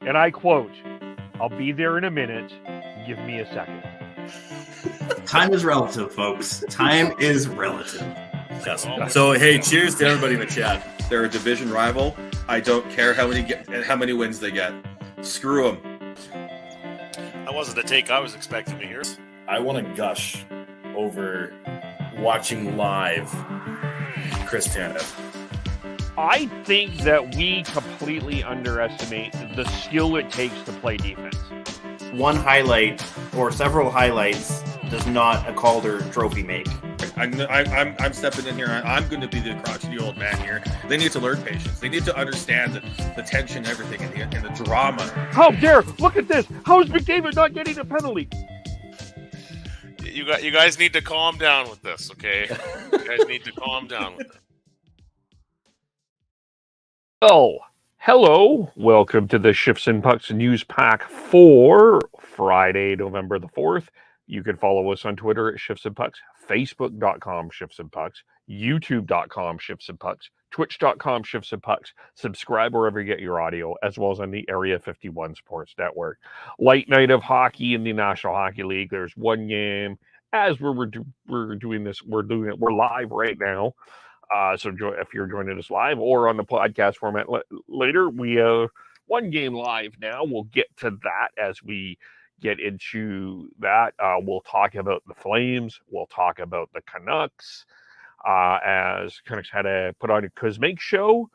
and I quote, "I'll be there in a minute. Give me a second." Time is relative, folks. Time is relative. Yes. So, hey, cheers to everybody in the chat. They're a division rival. I don't care how many wins they get. Screw them. That wasn't the take I was expecting to hear. I want to gush over watching live Chris Tanev. I think that we completely underestimate the skill it takes to play defense. One highlight or several highlights does not a Calder trophy make. I'm stepping in here. I'm going to be the crotchety old man here. They need to learn patience. They need to understand the tension and everything and the drama. How dare! Look at this! How is McDavid not getting a penalty? You guys need to calm down with this, okay? You guys need to calm down with it. Oh, hello. Welcome to the Shifts and Pucks News Pack for Friday, November the 4th. You can follow us on Twitter at Shifts and Pucks, Facebook.com Shifts and Pucks, YouTube.com Shifts and Pucks, Twitch.com Shifts and Pucks. Subscribe wherever you get your audio, as well as on the Area 51 Sports Network. Light night of hockey in the National Hockey League. There's one game. As we're doing this, we're live right now. So if you're joining us live or on the podcast format later, we have one game live now. We'll get to that as we get into that. We'll talk about the Flames. We'll talk about the Canucks. As Canucks had to put on a Kuzmenshow,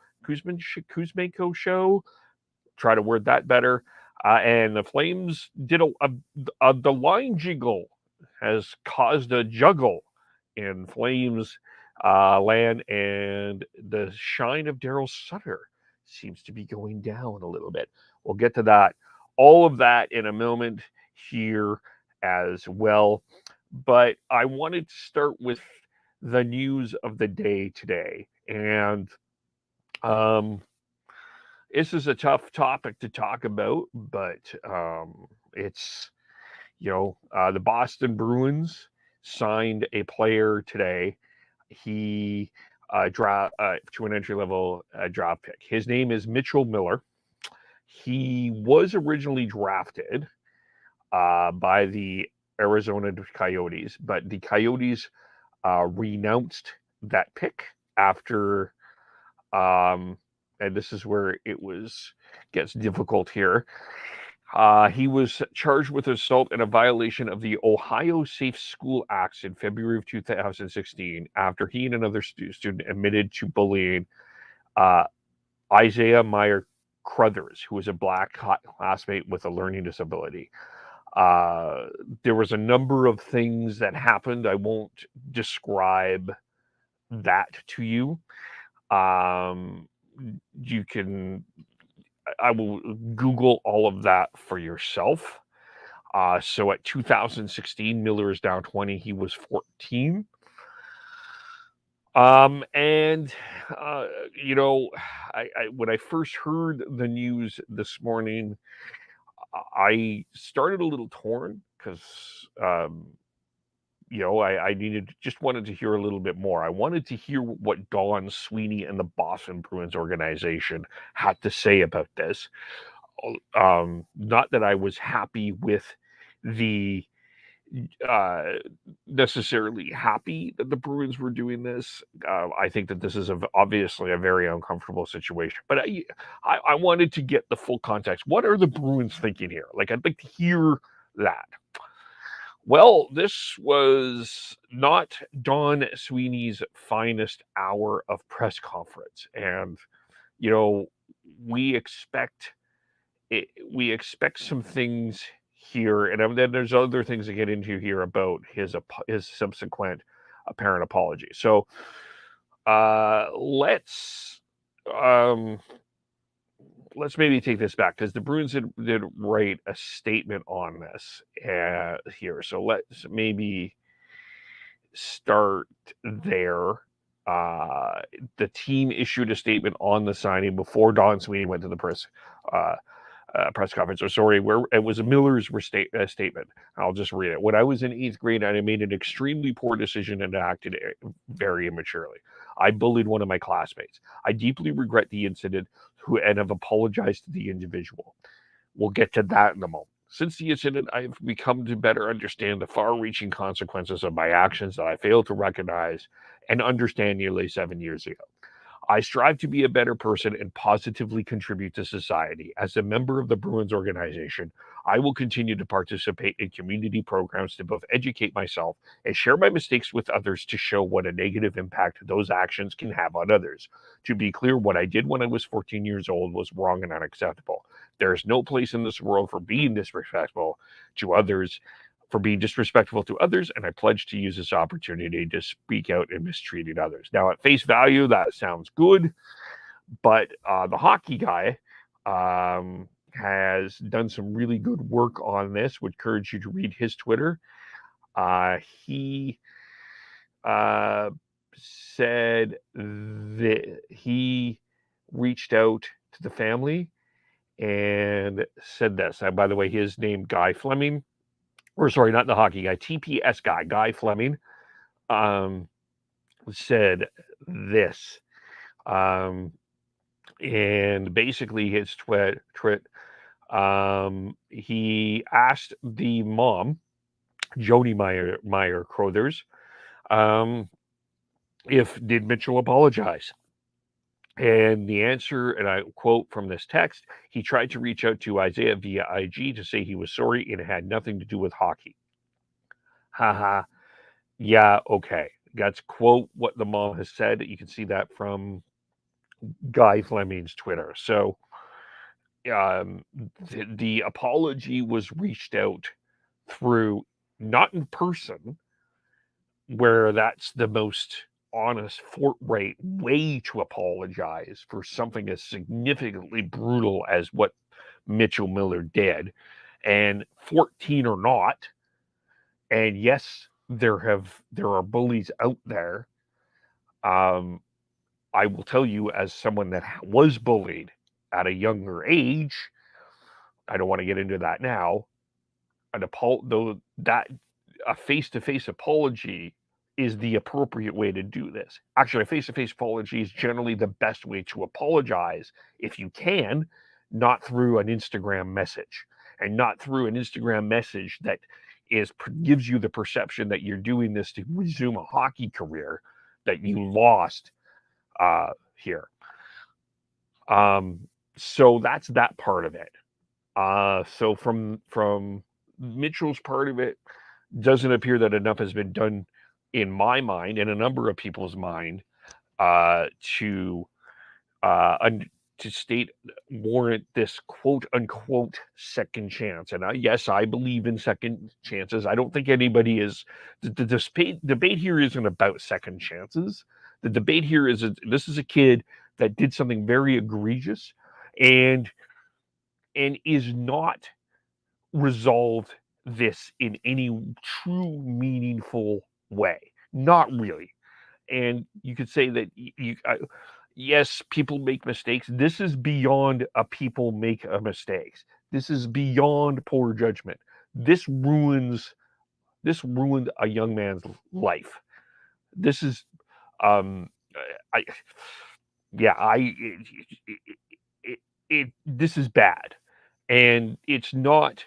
try to word that better. And the Flames did the line jiggle has caused a juggle in Flames land, and the shine of Daryl Sutter seems to be going down a little bit. We'll get to that. All of that in a moment here as well. But I wanted to start with the news of the day today. And this is a tough topic to talk about, but it's, the Boston Bruins signed a player today. He to an entry-level draft pick. His name is Mitchell Miller. He was originally drafted by the Arizona Coyotes, but the Coyotes renounced that pick after, and this is where gets difficult here. He was charged with assault and a violation of the Ohio Safe School Acts in February of 2016 after he and another student admitted to bullying Isaiah Meyer Crothers, who was a black classmate with a learning disability. There was a number of things that happened. I won't describe that to you. I will Google all of that for yourself. So at 2016, Miller is down 20. He was 14. When I first heard the news this morning, I started a little torn because, I wanted to hear a little bit more. I wanted to hear what Don Sweeney and the Boston Bruins organization had to say about this. Not that I was happy with necessarily happy that the Bruins were doing this. I think that this is obviously a very uncomfortable situation, but I wanted to get the full context. What are the Bruins thinking here? I'd like to hear that. Well, this was not Don Sweeney's finest hour of press conference. And, we expect some things here. And then there's other things to get into here about his subsequent apparent apology. So let's maybe take this back, because the Bruins did write a statement on this here. So let's maybe start there. The team issued a statement on the signing before Don Sweeney went to the press conference. Or sorry, where it was Miller's statement. I'll just read it. When I was in 8th grade, I made an extremely poor decision and acted very immaturely. I bullied one of my classmates. I deeply regret the incident and have apologized to the individual. We'll get to that in a moment. Since the incident, I've become to better understand the far-reaching consequences of my actions that I failed to recognize and understand nearly 7 years ago. I strive to be a better person and positively contribute to society. As a member of the Bruins organization, I will continue to participate in community programs to both educate myself and share my mistakes with others to show what a negative impact those actions can have on others. To be clear, what I did when I was 14 years old was wrong and unacceptable. There is no place in this world for being disrespectful to others, and I pledge to use this opportunity to speak out and mistreating others. Now, at face value, that sounds good, but the hockey guy has done some really good work on this. Would encourage you to read his Twitter. He said that he reached out to the family and said this. And by the way, his name, Guy Fleming, or sorry, not the hockey guy, TPS guy, Guy Fleming, said this. And basically his tweet, he asked the mom, Joni Meyer Crothers, did Mitchell apologize? And the answer, and I quote from this text, he tried to reach out to Isaiah via IG to say he was sorry and it had nothing to do with hockey. Haha. Yeah, okay. That's quote what the mom has said. You can see that from Guy Fleming's Twitter. So the apology was reached out through, not in person, where that's the most honest, forthright way to apologize for something as significantly brutal as what Mitchell Miller did. And 14 or not, and yes, there are bullies out there. I will tell you, as someone that was bullied at a younger age, I don't want to get into that now. A face-to-face apology is the appropriate way to do this. Actually, a face-to-face apology is generally the best way to apologize if you can, not through an Instagram message, and not through an Instagram message that gives you the perception that you're doing this to resume a hockey career that you lost here. So that's that part of it. So from Mitchell's part of it, doesn't appear that enough has been done in my mind and a number of people's mind to warrant this quote unquote second chance. And yes, I believe in second chances. I don't think anybody is. The debate here isn't about second chances. The debate here is this is a kid that did something very egregious and is not resolved this in any true meaningful way. Not really. And you could say that yes, people make mistakes. This is beyond a people make a mistakes. This is beyond poor judgment. This ruined a young man's life. This is this is bad. And it's not,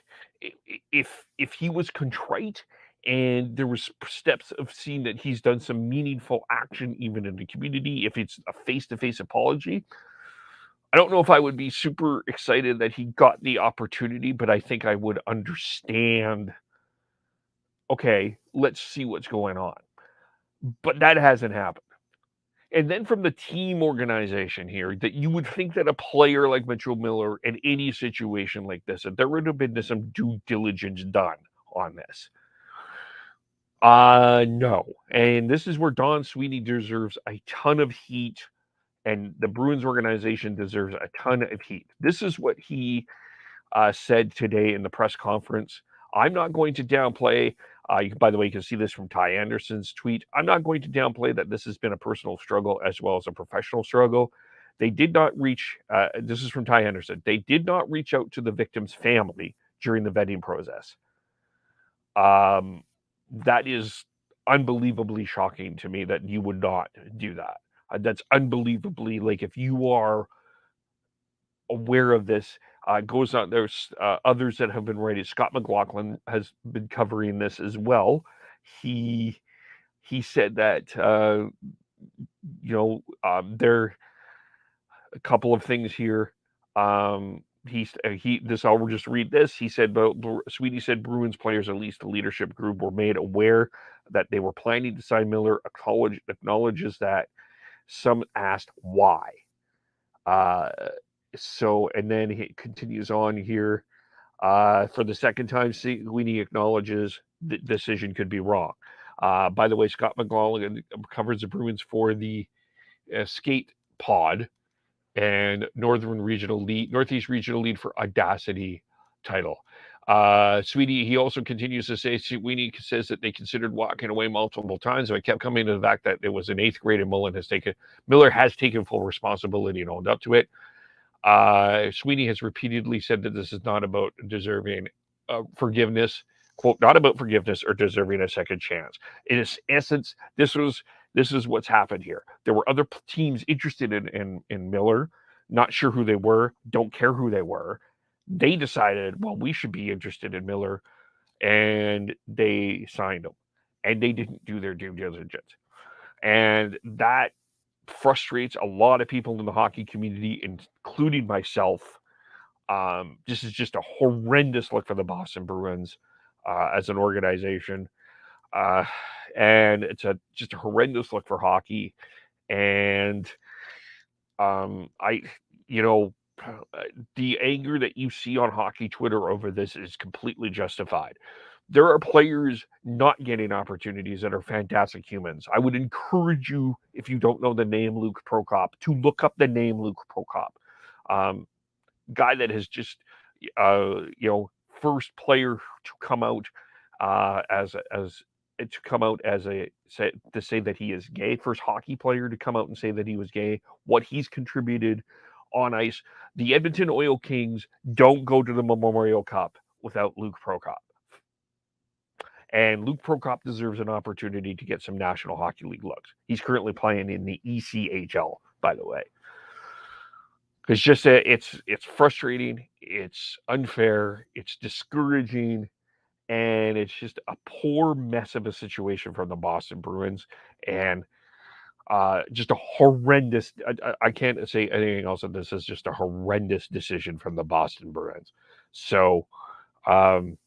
if he was contrite and there was steps of seeing that he's done some meaningful action even in the community, if it's a face-to-face apology, I don't know if I would be super excited that he got the opportunity, but I think I would understand, okay, let's see what's going on. But that hasn't happened. And then from the team organization here, that you would think that a player like Mitchell Miller in any situation like this, that there would have been some due diligence done on this. No. And this is where Don Sweeney deserves a ton of heat, and the Bruins organization deserves a ton of heat. This is what he said today in the press conference. I'm not going to downplay. By the way, you can see this from Ty Anderson's tweet. I'm not going to downplay that this has been a personal struggle as well as a professional struggle. They did not reach, this is from Ty Anderson, they did not reach out to the victim's family during the vetting process. That is unbelievably shocking to me that you would not do that. That's unbelievably, like, if you are aware of this, Goes on. There's others that have been writing. Scott McLaughlin has been covering this as well. He said that there a couple of things here. I'll just read this. He said, but Sweeney said Bruins players, at least the leadership group, were made aware that they were planning to sign Miller. Acknowledges that some asked why. And then he continues on here. For the second time, Sweeney acknowledges the decision could be wrong. By the way, Scott McLaughlin covers the Bruins for the Skate Pod and Northeast Regional Lead for Audacity title. Sweeney, he also continues to say, Sweeney says that they considered walking away multiple times. So I kept coming to the fact that it was in 8th grade and Miller has taken full responsibility and owned up to it. Sweeney has repeatedly said that this is not about deserving forgiveness, quote, not about forgiveness or deserving a second chance. In its essence, this is what's happened here. There were other teams interested in Miller, not sure who they were, don't care who they were. They decided, well, we should be interested in Miller, and they signed him. And they didn't do their due diligence. And that frustrates a lot of people in the hockey community, including myself. This is just a horrendous look for the Boston Bruins as an organization. And it's just a horrendous look for hockey. And the anger that you see on hockey Twitter over this is completely justified. There are players not getting opportunities that are fantastic humans. I would encourage you, if you don't know the name Luke Prokop, to look up the name Luke Prokop. Guy that has just, first player to come out to say that he is gay. First hockey player to come out and say that he was gay. What he's contributed on ice. The Edmonton Oil Kings don't go to the Memorial Cup without Luke Prokop. And Luke Prokop deserves an opportunity to get some National Hockey League looks. He's currently playing in the ECHL, by the way. It's just it's frustrating, it's unfair, it's discouraging, and it's just a poor mess of a situation from the Boston Bruins, and just a horrendous. I can't say anything else than this is just a horrendous decision from the Boston Bruins. So, sometimes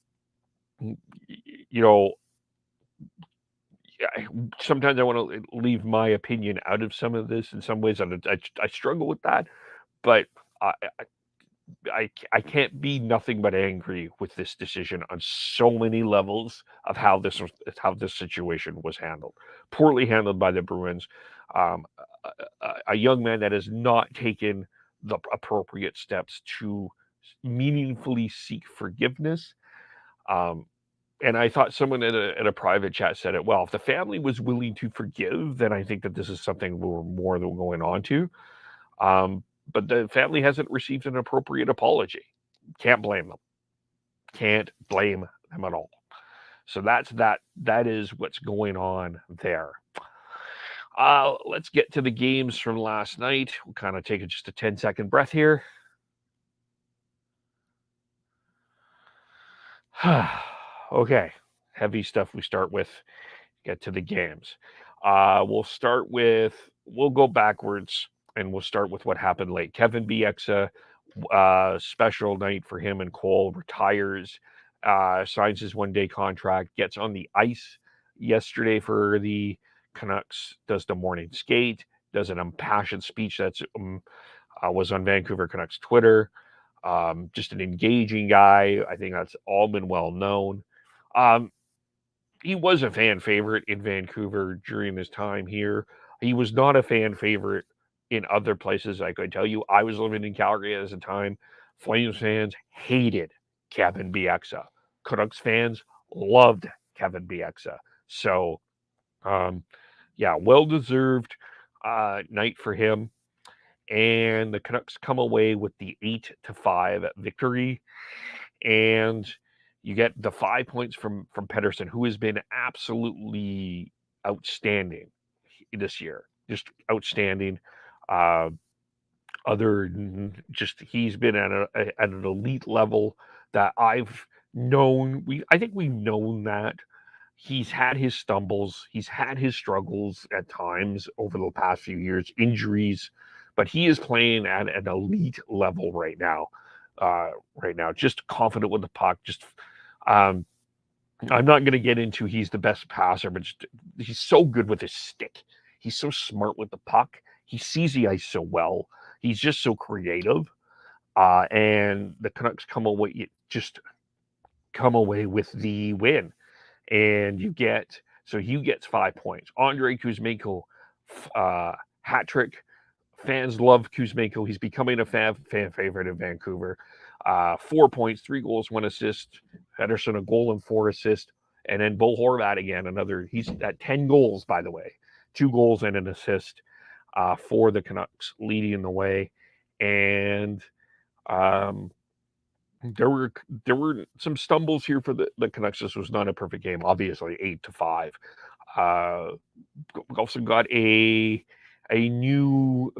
I want to leave my opinion out of some of this. In some ways, I struggle with that, but I can't be nothing but angry with this decision on so many levels of how this situation was handled. Poorly handled by the Bruins. A young man that has not taken the appropriate steps to meaningfully seek forgiveness. And I thought someone in a private chat said it well. If the family was willing to forgive, then I think that this is something we're more than going on to. But the family hasn't received an appropriate apology. Can't blame them. Can't blame them at all. So that is what's going on there. Let's get to the games from last night. We'll kind of take just a 10-second breath here. Okay, heavy stuff we start with. Get to the games. We'll go backwards. And we'll start with what happened late. Kevin Bieksa, special night for him and Cole, retires, signs his one-day contract, gets on the ice yesterday for the Canucks, does the morning skate, does an impassioned speech that was on Vancouver Canucks Twitter. Just an engaging guy. I think that's all been well known. He was a fan favorite in Vancouver during his time here. He was not a fan favorite in other places. I could tell you, I was living in Calgary at the time. Flames fans hated Kevin Bieksa. Canucks fans loved Kevin Bieksa. So, well-deserved night for him. And the Canucks come away with the 8-5 victory. And you get the 5 points from Pettersson, who has been absolutely outstanding this year. Just outstanding. other than just he's been at an elite level that I've known. I think we've known that. He's had his stumbles, he's had his struggles at times over the past few years, injuries, but he is playing at an elite level right now. Just confident with the puck. Um, I'm not going to get into he's the best passer, but he's so good with his stick. He's so smart with the puck. He sees the ice so well. He's just so creative. And the Canucks come away with the win. And he gets 5 points. Andrei Kuzmenko, hat trick. Fans love Kuzmenko. He's becoming a fan favorite in Vancouver. 4 points, 3 goals, 1 assist. Pettersson, a goal and 4 assists. And then Bo Horvat again, he's at 10 goals, by the way. 2 goals and an assist for the Canucks, leading the way. And there were some stumbles here for the Canucks. This was not a perfect game, obviously 8-5. Also got a new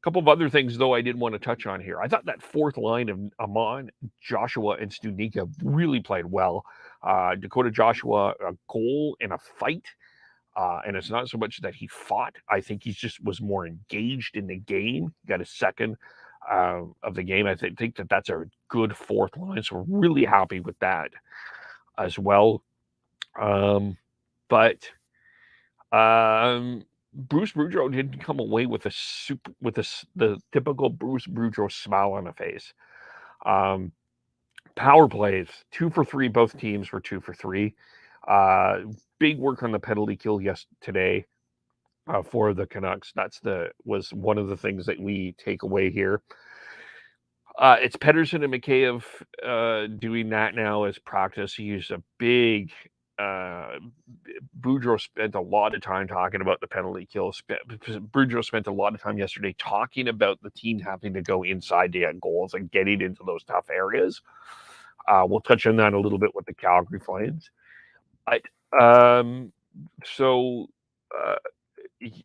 couple of other things though I did want to touch on here. I thought that fourth line of Amon, Joshua, and Studnicka really played well. Dakota Joshua, a goal and a fight. And it's not so much that he fought. I think he just was more engaged in the game. Got a second of the game. I think that's a good fourth line. So we're really happy with that as well. But Bruce Boudreau didn't come away with the typical Bruce Boudreau smile on the face. Power plays 2 for 3. Both teams were 2 for 3. Big work on the penalty kill today for the Canucks. Was one of the things that we take away here. It's Pettersson and Mikheyev doing that now as practice. He used a big. Boudreau spent a lot of time talking about the penalty kill. Boudreau spent a lot of time yesterday talking about the team having to go inside to get goals and getting into those tough areas. We'll touch on that a little bit with the Calgary Flames. He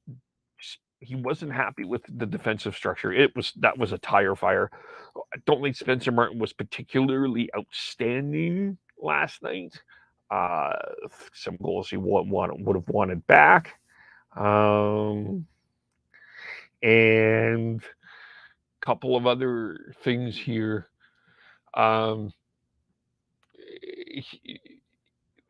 wasn't happy with the defensive structure. That was a tire fire. I don't think Spencer Martin was particularly outstanding last night. Some goals he would have wanted back. And a couple of other things here.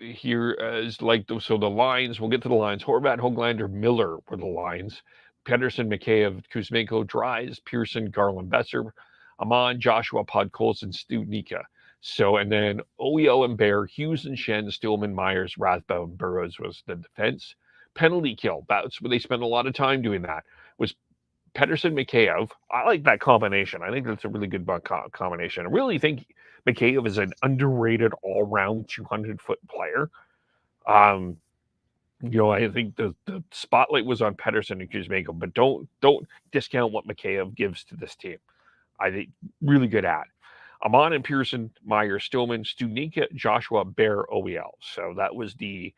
Here is like the lines. We'll get to the lines. Horvat, Höglander, Miller were the lines. Pettersson, Mikheyev, Kuzmenko, Dries, Pearson, Garland, Besser, Amon, Joshua, Podkolzin, Studnicka. So, and then OEL and Bear, Hughes and Shen, Stillman, Myers, Rathbone, and Burroughs was the defense. Penalty kill. That's where they spent a lot of time doing that. Was Pettersson, Mikheyev. I like that combination. I think that's a really good combination. I really think Mikheyev is an underrated all-round 200-foot player. I think the spotlight was on Pettersson and Kuzmenko, but don't discount what Mikheyev gives to this team. I think really good at. Amon and Pearson, Myers, Stillman, Studnicka, Joshua, Bear, OEL. So that was the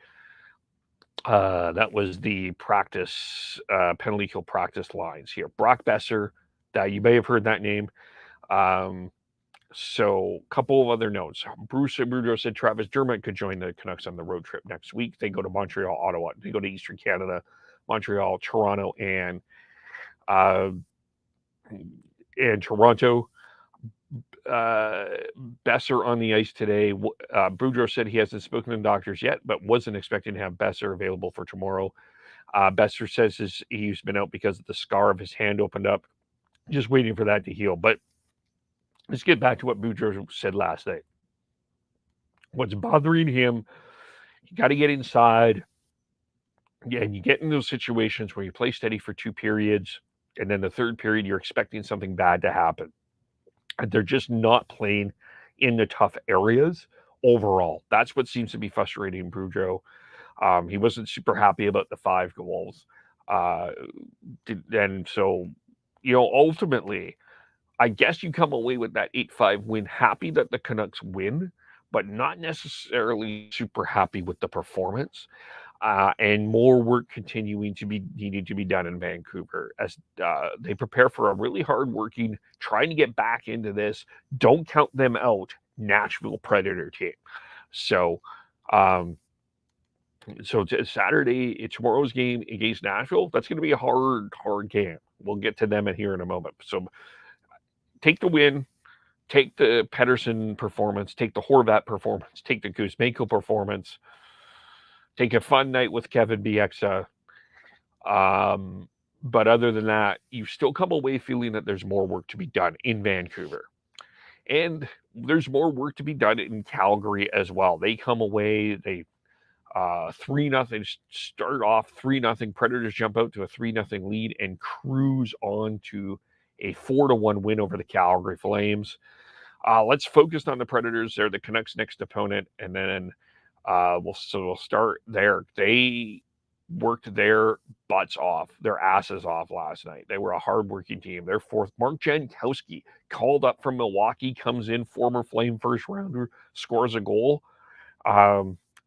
practice penalty kill practice lines here. Brock Besser, that you may have heard that name. So a couple of other notes. Bruce Boudreau said Travis Dermott could join the Canucks on the road trip next week. They go to Montreal, Ottawa. They go to Eastern Canada, Montreal, Toronto, and Toronto. Besser on the ice today. Boudreau said he hasn't spoken to doctors yet, but wasn't expecting to have Besser available for tomorrow. Besser says he's been out because of the scar of his hand opened up. Just waiting for that to heal. But let's get back to what Boudreau said last night. What's bothering him, you got to get inside. Yeah, and you get in those situations where you play steady for 2 periods, and then the third period, you're expecting something bad to happen. And they're just not playing in the tough areas overall. That's what seems to be frustrating Boudreau. He wasn't super happy about the 5 goals. And so, ultimately, I guess you come away with that 8-5 win, happy that the Canucks win, but not necessarily super happy with the performance. and more work continuing to be needed to be done in Vancouver as they prepare for a really hard-working, trying to get back into this. Don't count them out, Nashville Predator team. So, Saturday, tomorrow's game against Nashville. That's going to be a hard game. We'll get to them here in a moment. So, take the win. Take the Pedersen performance. Take the Horvat performance. Take the Kuzmenko performance. Take a fun night with Kevin Bieksa. But other than that, you still come away feeling that there's more work to be done in Vancouver. And there's more work to be done in Calgary as well. They come away, they 3-0, start off 3-0. Predators jump out to a 3-0 lead and cruise on to a 4-1 win over the Calgary Flames. Let's focus on the Predators. They're the Canucks' next opponent, and then we'll start there. They worked their butts off, their asses off last night. They were a hardworking team. They're fourth. Mark Jankowski, called up from Milwaukee, comes in, former Flame first rounder, scores a goal.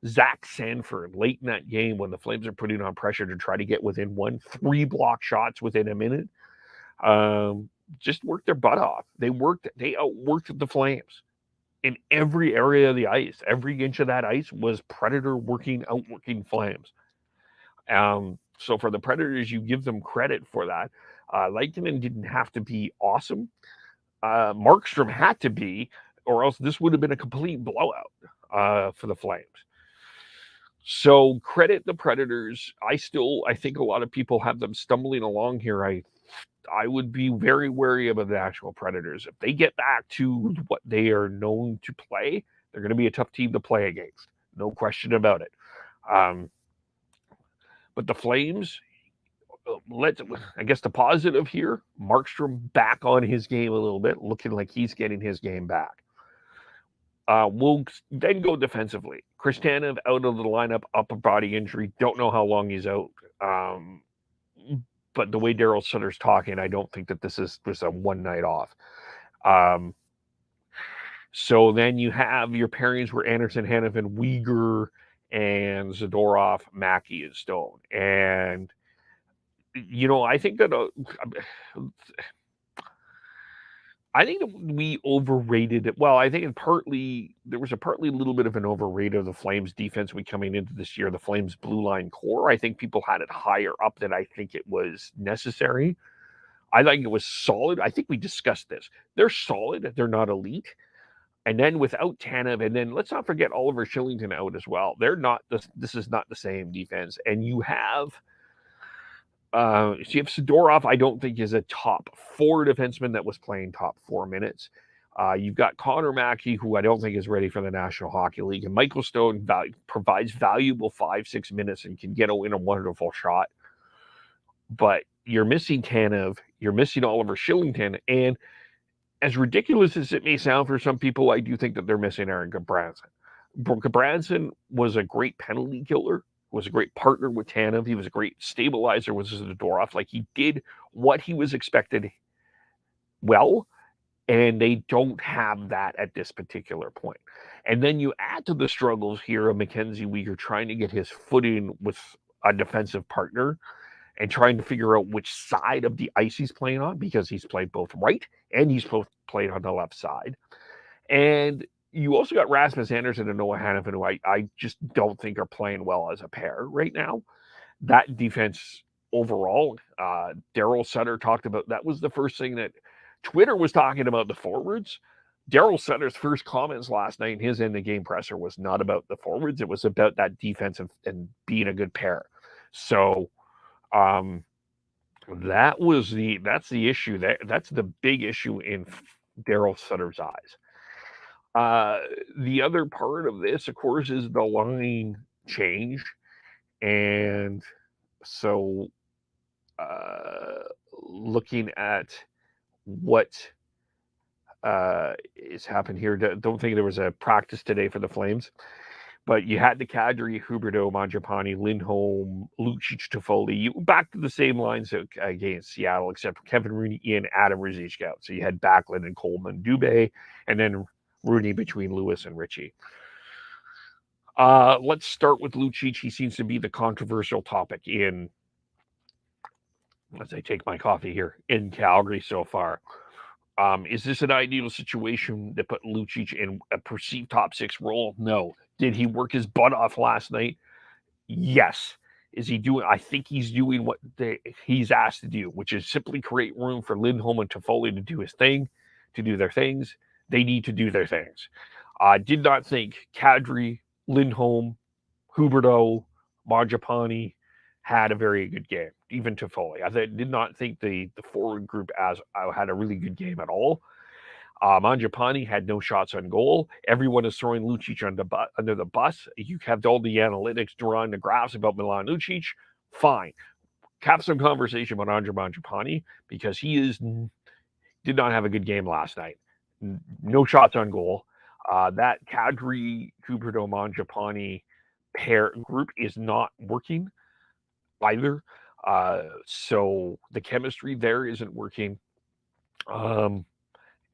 Zach Sanford, late in that game when the Flames are putting on pressure to try to get within 3 block shots within a minute. Just worked their butt off. They outworked the Flames in every area of the ice. Every inch of that ice was Predator outworking Flames. So for the Predators, you give them credit for that. Lankinen didn't have to be awesome. Markstrom had to be, or else this would have been a complete blowout for the Flames. So credit the Predators. I think a lot of people have them stumbling along here. I would be very wary of the actual Predators. If they get back to what they are known to play, they're going to be a tough team to play against. No question about it. But the Flames, I guess the positive here, Markstrom back on his game a little bit, looking like he's getting his game back. We'll then go defensively. Kristanov out of the lineup, upper body injury. Don't know how long he's out. But the way Daryl Sutter's talking, I don't think that this is just a one night off. So then you have your pairings where Anderson, Hanifin, Uyghur, and Zadorov, Mackey, and Stone. And, I think that we overrated it. Well, I think there was a little bit of an overrate of the Flames defense coming into this year, the Flames blue line core. I think people had it higher up than I think it was necessary. I think it was solid. I think we discussed this. They're solid. They're not elite. And then without Tanev, and then let's not forget Oliver Shillington out as well. This is not the same defense. And you have Zadorov, I don't think is a top 4 defenseman that was playing top 4 minutes. You've got Connor Mackey, who I don't think is ready for the National Hockey League. And Michael Stone provides valuable 5-6 minutes and can get in a wonderful shot. But you're missing Tanev. You're missing Oliver Shillington. And as ridiculous as it may sound for some people, I do think that they're missing Aaron Gudbranson. Gudbranson was a great penalty killer, was a great partner with Tanev. He was a great stabilizer with Zadorov. Like, he did what he was expected well, and they don't have that at this particular point. And then you add to the struggles here of Mackenzie Weegar trying to get his footing with a defensive partner and trying to figure out which side of the ice he's playing on, because he's played both right and he's both played on the left side. And you also got Rasmus Anderson and Noah Hanifin, who I just don't think are playing well as a pair right now. That defense overall, Daryl Sutter talked about, that was the first thing that Twitter was talking about, the forwards. Daryl Sutter's first comments last night in his end-of-game presser was not about the forwards. It was about that defense and being a good pair. So that's the issue. That's the big issue in Daryl Sutter's eyes. The other part of this, of course, is the line change. And so looking at what is happened here, don't think there was a practice today for the Flames. But you had the Kadri, Huberdeau, Mangiapane, Lindholm, Lucic, Toffoli. Back to the same lines against Seattle, except for Kevin Rooney in, Adam Ruzicka out. So you had Backlund and Coleman, Dubé, and then Rooney between Lewis and Ritchie. Let's start with Lucic. He seems to be the controversial topic in, as I take my coffee here, in Calgary so far. Is this an ideal situation that put Lucic in a perceived top 6 role? No. Did he work his butt off last night? Yes. Is he doing? I think he's doing what he's asked to do, which is simply create room for Lindholm and Toffoli to do his thing, to do their things. They need to do their things. I did not think Kadri, Lindholm, Huberdeau, Mangiapane had a very good game. Even Toffoli, I did not think the forward group had a really good game at all. Mangiapane had no shots on goal. Everyone is throwing Lucic under the bus. You have all the analytics drawing the graphs about Milan Lucic. Fine. Have some conversation about Andre Mangiapane because he did not have a good game last night. No shots on goal. That Kadri, Huberdeau, Mangiapane pair group is not working either. So the chemistry there isn't working.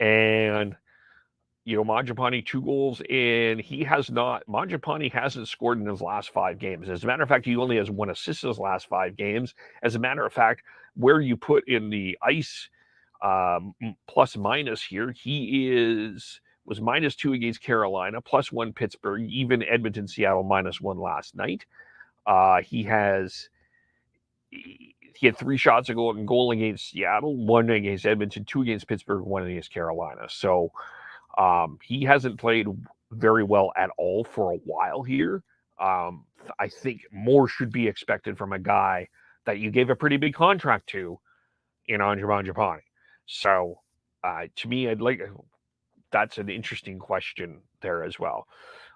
And Mangiapane 2 goals, and Mangiapane hasn't scored in his last 5 games. As a matter of fact, he only has 1 assist in his last 5 games. As a matter of fact, where you put in the ice plus minus here, he was -2 against Carolina, +1 Pittsburgh, even Edmonton, Seattle -1 last night. He had 3 shots a goal against Seattle, 1 against Edmonton, 2 against Pittsburgh, 1 against Carolina. So he hasn't played very well at all for a while here. I think more should be expected from a guy that you gave a pretty big contract to in Andre Mangiapane. So to me, that's an interesting question there as well.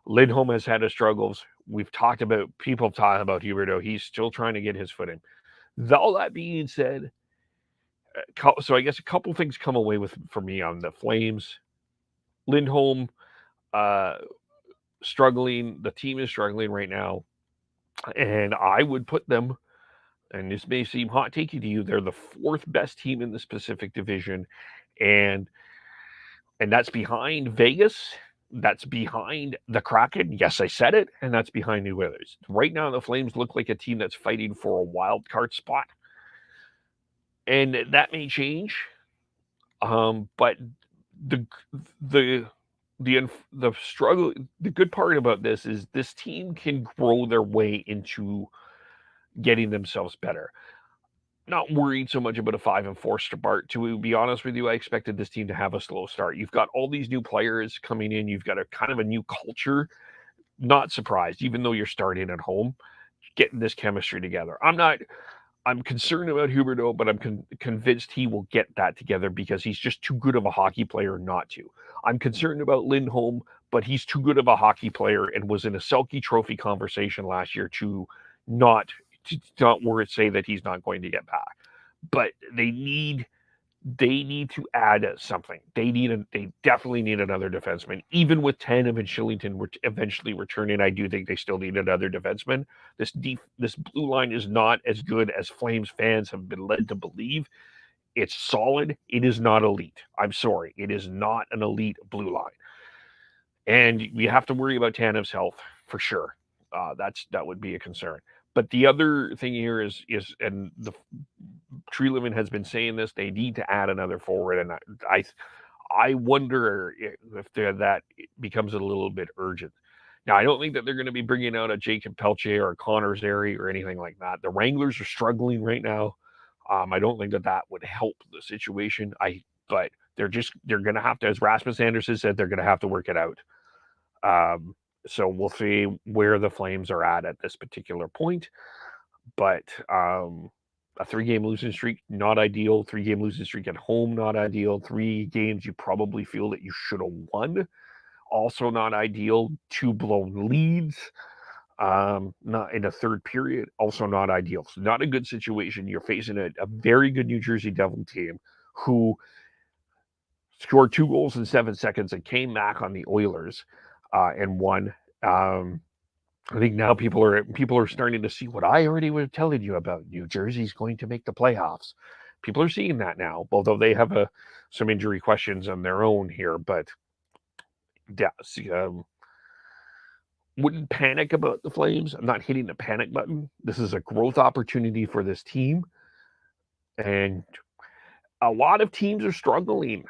Lindholm has had his struggles. People have talked about Huberdeau. He's still trying to get his foot in. All that being said, so I guess a couple things come away for me on the Flames. Lindholm struggling. The team is struggling right now. And I would put them, and this may seem hot takey to you, they're the 4th best team in this Pacific Division. And that's behind Vegas. That's behind the Kraken. Yes, I said it. And that's behind New Oilers. Right now, the Flames look like a team that's fighting for a wild card spot. And that may change. But the struggle, the good part about this is this team can grow their way into getting themselves better. Not worried so much about a 5-4 start. To be honest with you, I expected this team to have a slow start. You've got all these new players coming in. You've got a kind of a new culture. Not surprised, even though you're starting at home, getting this chemistry together. I'm concerned about Huberdeau, but I'm convinced he will get that together because he's just too good of a hockey player not to. I'm concerned about Lindholm, but he's too good of a hockey player and was in a Selke Trophy conversation last year to not say that he's not going to get back. But they need to add something. They definitely need another defenseman. Even with Tanev and Shillington eventually returning, I do think they still need another defenseman. This blue line is not as good as Flames fans have been led to believe. It's solid. It is not elite. I'm sorry. It is not an elite blue line. And we have to worry about Tanev's health for sure. That would be a concern. But the other thing here is and the Tree Living has been saying this, they need to add another forward. And I wonder if that becomes a little bit urgent. Now, I don't think that they're going to be bringing out a Jacob Pelche or a Connor Zary or anything like that. The Wranglers are struggling right now. I don't think that would help the situation. But they're going to have to, as Rasmus Anderson said, they're going to have to work it out. So we'll see where the Flames are at this particular point. But a 3-game losing streak, not ideal. 3-game losing streak at home, not ideal. 3 games you probably feel that you should have won, also not ideal. 2 blown leads, not in a third period, also not ideal. So not a good situation. You're facing a very good New Jersey Devil team who scored 2 goals in 7 seconds and came back on the Oilers and won. I think now people are starting to see what I already was telling you about. New Jersey's going to make the playoffs. People are seeing that now, although they have some injury questions on their own here. But yeah, wouldn't panic about the Flames. I'm not hitting the panic button. This is a growth opportunity for this team. And a lot of teams are struggling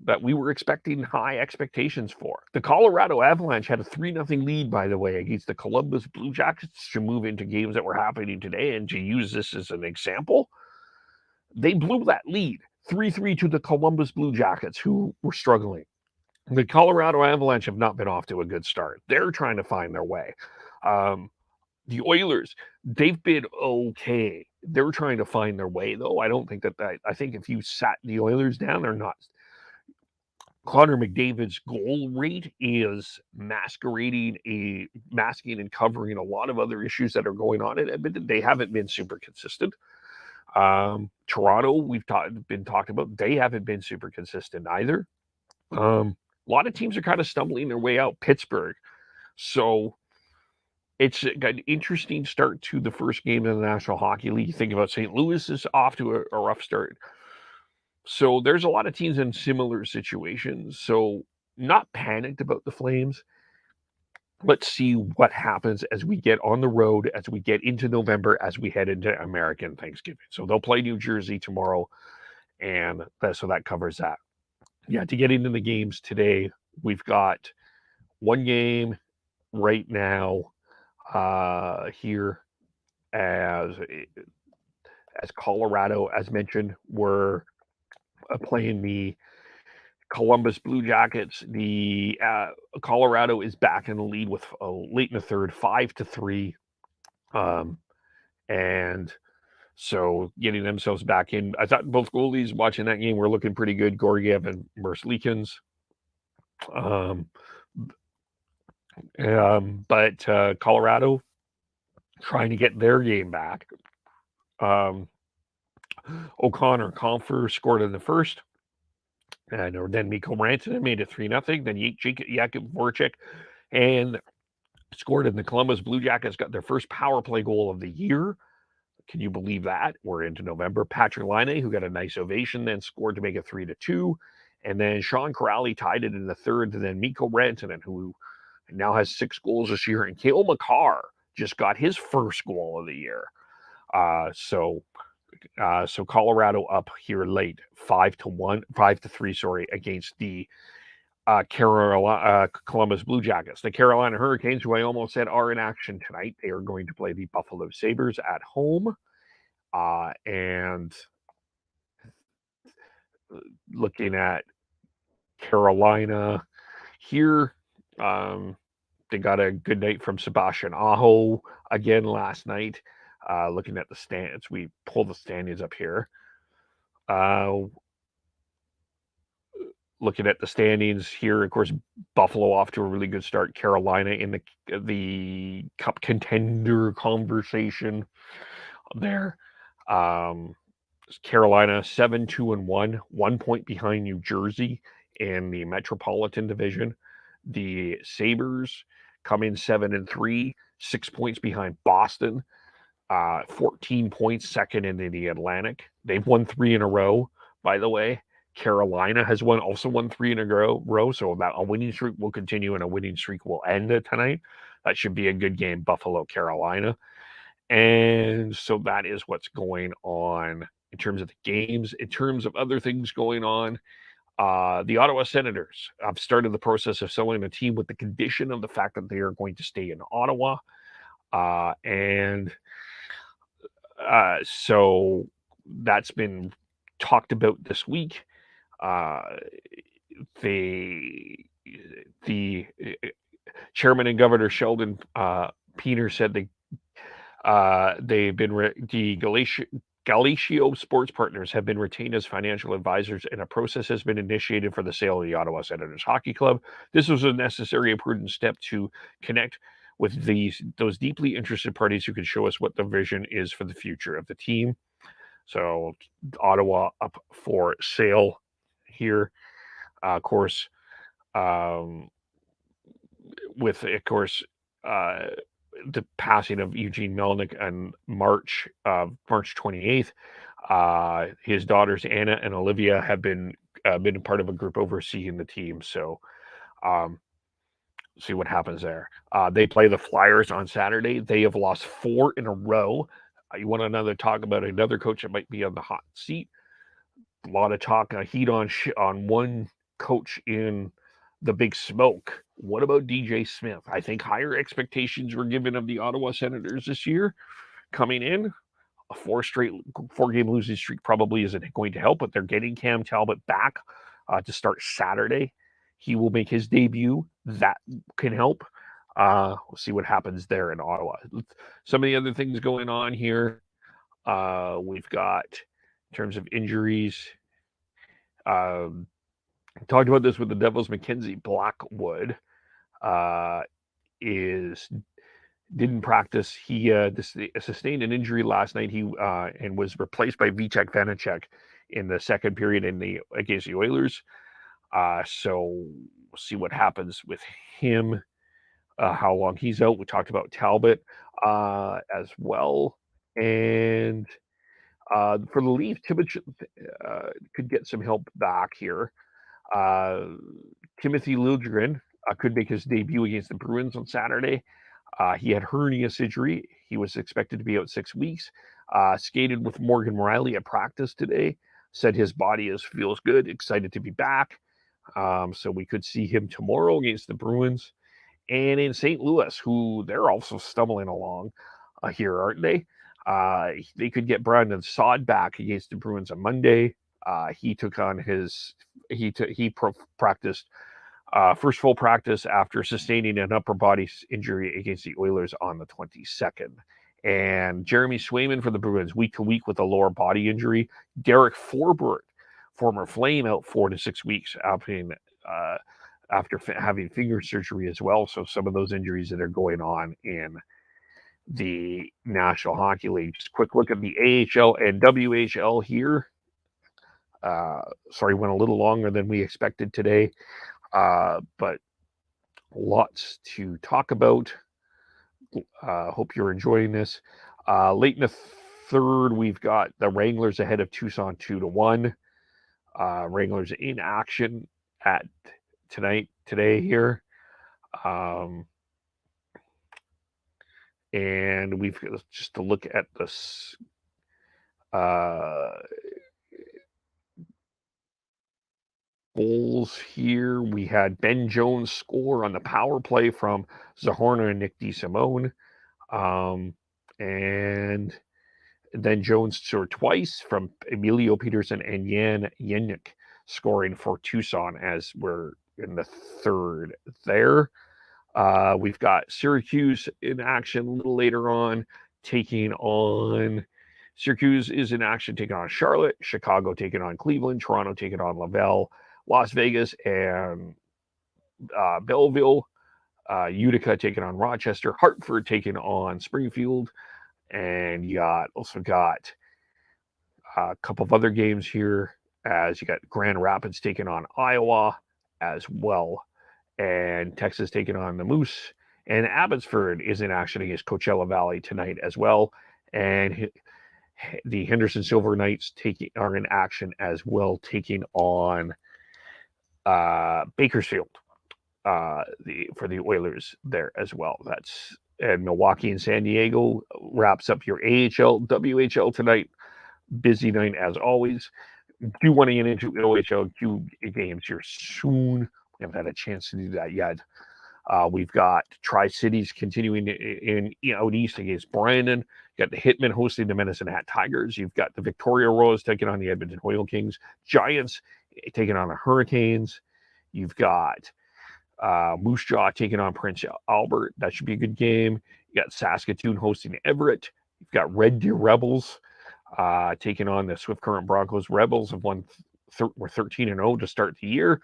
that we were expecting high expectations for. The Colorado Avalanche had a 3-0 lead, by the way, against the Columbus Blue Jackets to move into games that were happening today. And to use this as an example, they blew that lead 3-3 to the Columbus Blue Jackets, who were struggling. The Colorado Avalanche have not been off to a good start. They're trying to find their way. The Oilers, they've been okay. They're trying to find their way, though. I don't think that I think if you sat the Oilers down, they're not. Connor McDavid's goal rate is masking and covering a lot of other issues that are going on in Edmonton. They haven't been super consistent. Toronto, we've been talked about. They haven't been super consistent either. A lot of teams are kind of stumbling their way out. Pittsburgh. So it's an interesting start to the first game in the National Hockey League. You think about St. Louis is off to a rough start. So there's a lot of teams in similar situations. So not panicked about the Flames. Let's see what happens as we get on the road, as we get into November, as we head into American Thanksgiving. So they'll play New Jersey tomorrow, and so that covers that. Yeah, to get into the games today, we've got one game right now here as Colorado, as mentioned, we're playing the Columbus Blue Jackets. The Colorado is back in the lead with late in the third, 5-3, and so getting themselves back in. I thought both goalies watching that game were looking pretty good, Gorgiev and Merzlikins. But Colorado trying to get their game back. O'Connor, Comfer scored in the first. And then Mikko Rantanen made it 3-0. Then Jakub Voracek and scored in the Columbus Blue Jackets, got their first power play goal of the year. Can you believe that? We're into November. Patrick Laine, who got a nice ovation, then scored to make it 3-2. And then Sean Corrali tied it in the third. And then Mikko Rantanen, who now has 6 goals this year. And Cale Makar just got his first goal of the year. So Colorado up here late, 5-3, against the Columbus Blue Jackets. The Carolina Hurricanes, who I almost said are in action tonight, they are going to play the Buffalo Sabres at home. And looking at Carolina here, they got a good night from Sebastian Aho again last night. Looking at the stands, we pull the standings up here. Looking at the standings here, of course, Buffalo off to a really good start. Carolina in the Cup contender conversation there. Carolina 7-2-1, 1 point behind New Jersey in the Metropolitan Division. The Sabres come in 7-3, 6 points behind Boston. 14 points second in the Atlantic. They've won 3 in a row, by the way. Carolina has also won 3 in a row, so that a winning streak will continue and a winning streak will end tonight. That should be a good game, Buffalo, Carolina. And so that is what's going on in terms of the games. In terms of other things going on, the Ottawa Senators have started the process of selling a team with the condition of the fact that they are going to stay in Ottawa. So that's been talked about this week. The chairman and Governor Sheldon Piener said they've been the Galatio Sports Partners have been retained as financial advisors, and a process has been initiated for the sale of the Ottawa Senators Hockey Club. This was a necessary and prudent step to connect with those deeply interested parties who can show us what the vision is for the future of the team. So Ottawa up for sale here. Of course, with the passing of Eugene Melnyk on March 28th, his daughters Anna and Olivia have been a part of a group overseeing the team. So see what happens there. They play the Flyers on Saturday. They have lost 4 in a row. You want to talk about another coach that might be on the hot seat? A lot of talk, heat on one coach in the Big Smoke. What about DJ Smith? I think higher expectations were given of the Ottawa Senators this year coming in. A 4-game losing streak probably isn't going to help, but they're getting Cam Talbot back to start Saturday. He will make his debut. That can help. We'll see what happens there in Ottawa. Some of the other things going on here, we've got in terms of injuries. Talked about this with the Devils. Mackenzie Blackwood didn't practice. He sustained an injury last night. He and was replaced by Vitek Vanacek in the second period against the Oilers. So we'll see what happens with him. How long he's out. We talked about Talbot as well, and for the Leafs, Tibbetts could get some help back here. Timothy Liljegren could make his debut against the Bruins on Saturday. He had hernia surgery. He was expected to be out 6 weeks. Skated with Morgan Riley at practice today. Said his body feels good. Excited to be back. So we could see him tomorrow against the Bruins. And in St. Louis, who they're also stumbling along here, aren't they? They could get Brandon Saad back against the Bruins on Monday. He practiced first full practice after sustaining an upper body injury against the Oilers on the 22nd. And Jeremy Swayman for the Bruins, week to week with a lower body injury. Derek Forbort, former Flame, out 4 to 6 weeks after having finger surgery as well. So some of those injuries that are going on in the National Hockey League. Just a quick look at the AHL and WHL here. Sorry, went a little longer than we expected today, but lots to talk about. Hope you're enjoying this. Late in the third, we've got the Wranglers ahead of Tucson 2-1. Wranglers in action today here. And we've just to look at this goals here. We had Ben Jones score on the power play from Zahorna and Nick DeSimone. And then Jones scored twice from Emilio Peterson and Jan Jenik scoring for Tucson as we're in the third there. We've got Syracuse in action a little later on, Syracuse is in action taking on Charlotte, Chicago taking on Cleveland, Toronto taking on Laval, Las Vegas and Belleville, Utica taking on Rochester, Hartford taking on Springfield, and you also got a couple of other games here as you got Grand Rapids taking on Iowa as well, and Texas taking on the Moose, and Abbotsford is in action against Coachella Valley tonight as well, and the Henderson Silver Knights are in action as well, taking on Bakersfield for the Oilers there as well. And Milwaukee and San Diego wraps up your AHL, WHL tonight. Busy night as always. Do want to get into OHL games here soon. We haven't had a chance to do that yet. We've got Tri-Cities continuing out east against Brandon. You got the Hitmen hosting the Medicine Hat Tigers. You've got the Victoria Royals taking on the Edmonton Oil Kings. Giants taking on the Hurricanes. You've got Moose Jaw taking on Prince Albert. That should be a good game. You got Saskatoon hosting Everett. You've got Red Deer Rebels taking on the Swift Current Broncos. Rebels have were 13-0 to start the year.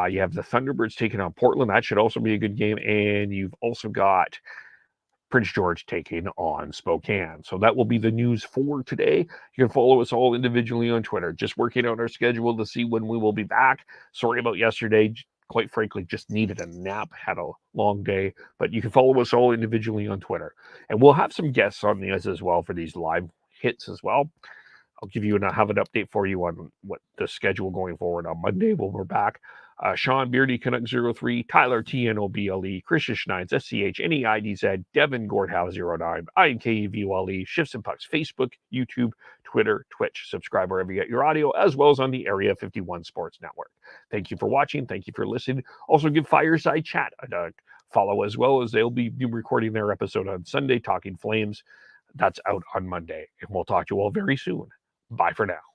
You have the Thunderbirds taking on Portland. That should also be a good game. And you've also got Prince George taking on Spokane. So that will be the news for today. You can follow us all individually on Twitter. Just working out our schedule to see when we will be back. Sorry about yesterday. Quite frankly, just needed a nap. Had a long day. But you can follow us all individually on Twitter. And we'll have some guests on these as well for these live hits as well. I'll have an update for you on what the schedule going forward on Monday when we're back. Sean Beardy, Canucks 03, Tyler TNOBLE, Christian Schneids, SCHNEIDZ, Devin Gordhow 09, INKEVULE, Shifts and Pucks, Facebook, YouTube, Twitter, Twitch. Subscribe wherever you get your audio, as well as on the Area 51 Sports Network. Thank you for watching. Thank you for listening. Also, give Fireside Chat a follow, as well as they'll be recording their episode on Sunday, Talking Flames. That's out on Monday. And we'll talk to you all very soon. Bye for now.